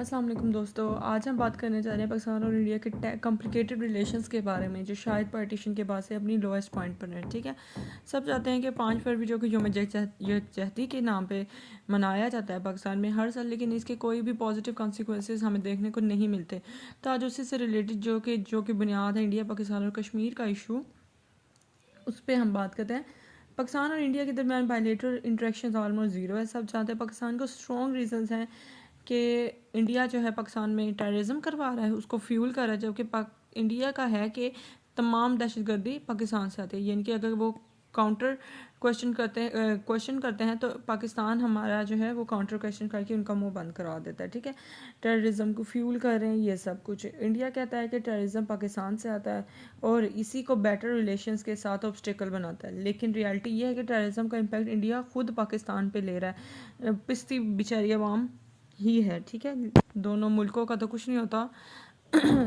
السلام علیکم دوستو، آج ہم بات کرنے جا رہے ہیں پاکستان اور انڈیا کے کمپلیکیٹڈ ریلیشنز کے بارے میں، جو شاید پارٹیشن کے بعد سے اپنی لوئسٹ پوائنٹ پر ہے. ٹھیک ہے، سب چاہتے ہیں کہ 5 فروری جو کہ یوم یکجہتی کے نام پہ منایا جاتا ہے پاکستان میں ہر سال، لیکن اس کے کوئی بھی پازیٹیو کانسیکوینسز ہمیں دیکھنے کو نہیں ملتے. تو آج اسی سے ریلیٹڈ جو کہ بنیاد ہے انڈیا پاکستان اور کشمیر کا ایشو، اس پہ ہم بات کرتے ہیں. پاکستان اور انڈیا کے درمیان بائیلیٹرل انٹریکشنز آلموسٹ زیرو ہے. سب جانتے ہیں پاکستان کو اسٹرانگ ریزنز ہیں کہ انڈیا جو ہے پاکستان میں ٹیررزم کروا رہا ہے، اس کو فیول کر رہا ہے، جبکہ انڈیا کا ہے کہ تمام دہشت گردی پاکستان سے آتی ہے. یعنی کہ اگر وہ کاؤنٹر کوشچن کرتے ہیں تو پاکستان ہمارا جو ہے وہ کاؤنٹر کوشچن کر کے ان کا منہ بند کروا دیتا ہے. ٹھیک ہے، ٹیررزم کو فیول کر رہے ہیں یہ سب کچھ. انڈیا کہتا ہے کہ ٹیررزم پاکستان سے آتا ہے اور اسی کو بیٹر ریلیشنز کے ساتھ obstacle بناتا ہے، لیکن ریالٹی یہ ہے کہ ٹیررزم کا امپیکٹ انڈیا خود پاکستان پہ لے رہا ہے. پستی بیچاری عوام ہی ہے. ٹھیک ہے، دونوں ملکوں کا تو کچھ نہیں ہوتا،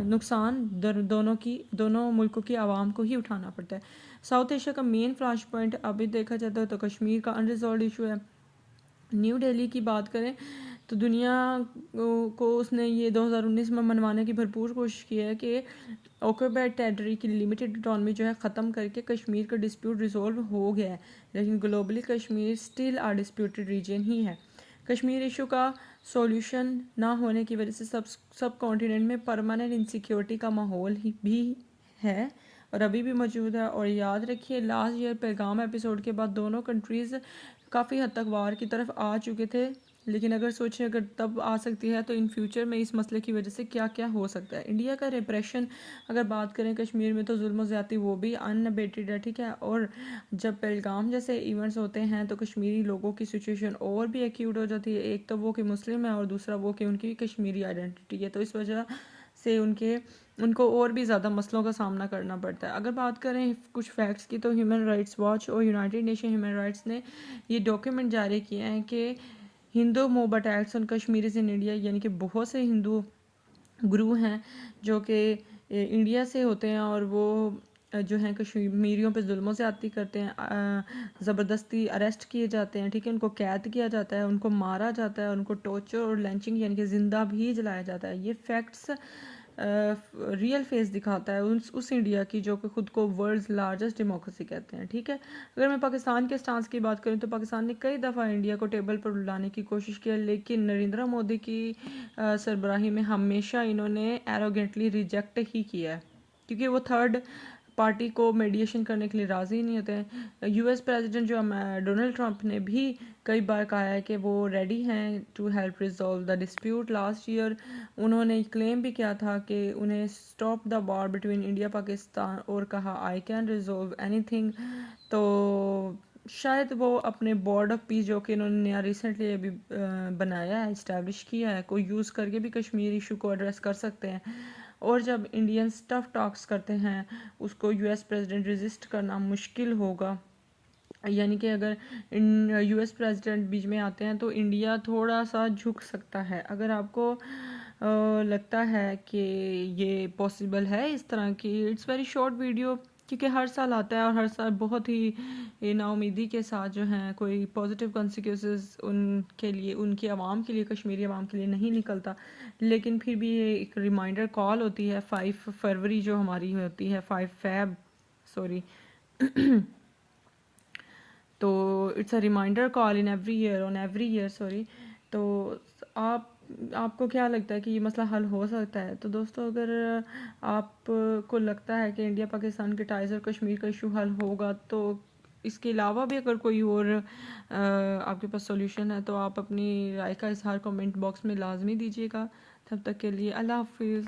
نقصان دونوں ملکوں کی عوام کو ہی اٹھانا پڑتا ہے. ساؤتھ ایشیا کا مین فلاش پوائنٹ ابھی دیکھا جاتا ہے تو کشمیر کا انریزولوڈ ایشو ہے. نیو ڈیلی کی بات کریں تو دنیا کو اس نے یہ 2019 میں منوانے کی بھرپور کوشش کی ہے کہ آکوپائڈ ٹیریٹری کی لمیٹڈ اٹانومی جو ہے ختم کر کے کشمیر کا ڈسپیوٹ ریزولو ہو گیا ہے، لیکن گلوبلی کشمیر سٹل آ ڈسپیوٹڈ ریجن ہی ہے. کشمیر ایشو کا سولوشن نہ ہونے کی وجہ سے سب کانٹیننٹ میں پرماننٹ انسیکیورٹی کا ماحول بھی ہے اور ابھی بھی موجود ہے. اور یاد رکھیے لاسٹ ایئر پیغام ایپیسوڈ کے بعد دونوں کنٹریز کافی حد تک وار کی طرف آ چکے تھے، لیکن اگر سوچیں اگر تب آ سکتی ہے تو ان فیوچر میں اس مسئلے کی وجہ سے کیا کیا ہو سکتا ہے. انڈیا کا ریپریشن اگر بات کریں کشمیر میں تو ظلم و زیادتی وہ بھی ان ابیٹڈ ہے. ٹھیک ہے، اور جب پہلگام جیسے ایونٹس ہوتے ہیں تو کشمیری لوگوں کی سچویشن اور بھی ایکیوٹ ہو جاتی ہے. ایک تو وہ کہ مسلم ہے اور دوسرا وہ کہ ان کی کشمیری آئیڈینٹی ہے، تو اس وجہ سے ان کو اور بھی زیادہ مسئلوں کا سامنا کرنا پڑتا ہے. اگر بات کریں کچھ فیکٹس کی تو ہیومن رائٹس واچ اور یونائٹڈ نیشن ہیومن رائٹس نے یہ ڈاکیومنٹ جاری کیا ہے کہ Hindu mob attacks on Kashmiris in India, یعنی کہ بہت سے ہندو گروہ ہیں جو کہ انڈیا سے ہوتے ہیں اور وہ جو ہیں کشمیریوں پہ ظلم و زیادتی کرتے ہیں، زبردستی اریسٹ کیے جاتے ہیں. ٹھیک ہے، ان کو قید کیا جاتا ہے، ان کو مارا جاتا ہے، ان کو ٹورچر اور لینچنگ یعنی کہ زندہ بھی جلایا جاتا ہے. یہ فیکٹس ریئل فیس دکھاتا ہے اس انڈیا کی جو کہ خود کو ورلڈز لارجسٹ ڈیموکریسی کہتے ہیں. ٹھیک ہے، اگر میں پاکستان کے سٹانس کی بات کروں تو پاکستان نے کئی دفعہ انڈیا کو ٹیبل پر لانے کی کوشش کی، لیکن نریندر مودی کی سربراہی میں ہمیشہ انہوں نے ایروگنٹلی ریجیکٹ ہی کیا ہے، کیونکہ وہ تھرڈ پارٹی کو میڈیشن کرنے کے لیے راضی نہیں ہوتے ہیں. یو ایس پریزیڈنٹ جو ڈونلڈ ٹرمپ نے بھی کئی بار کہا ہے کہ وہ ریڈی ہیں to help resolve the dispute. Last year انہوں نے کلیم بھی کیا تھا کہ انہیں stop the war between India Pakistan اور کہا آئی کین ریزالو اینی تھنگ. تو شاید وہ اپنے بورڈ آف پیس جو کہ انہوں نے نیا ریسنٹلی ابھی بنایا ہے، اسٹیبلش کیا ہے، کو یوز کر کے بھی کشمیر ایشو کو ایڈریس کر سکتے ہیں. اور جب انڈینز ٹف ٹاکس کرتے ہیں اس کو یو ایس پریزیڈنٹ ریزسٹ کرنا مشکل ہوگا. یعنی کہ اگر یو ایس پریزیڈنٹ بیچ میں آتے ہیں تو انڈیا تھوڑا سا جھک سکتا ہے. اگر آپ کو لگتا ہے کہ یہ پاسبل ہے اس طرح کی، اٹس ویری شارٹ ویڈیو کیونکہ ہر سال آتا ہے اور ہر سال بہت ہی نا امیدی کے ساتھ جو ہیں کوئی پازیٹیو کانسیکوینسز ان کے لیے، ان کی عوام کے لیے، کشمیری عوام کے لیے نہیں نکلتا. لیکن پھر بھی یہ ایک ریمائنڈر کال ہوتی ہے 5 فروری جو ہماری ہوتی ہے 5 فیب سوری تو it's a reminder call in every year sorry. تو آپ کو کیا لگتا ہے کہ یہ مسئلہ حل ہو سکتا ہے؟ تو دوستو اگر آپ کو لگتا ہے کہ انڈیا پاکستان کے ٹائز اور کشمیر کا ایشو حل ہوگا تو اس کے علاوہ بھی اگر کوئی اور آپ کے پاس سولوشن ہے تو آپ اپنی رائے کا اظہار کمنٹ باکس میں لازمی دیجیے گا. تب تک کے لیے اللہ حافظ.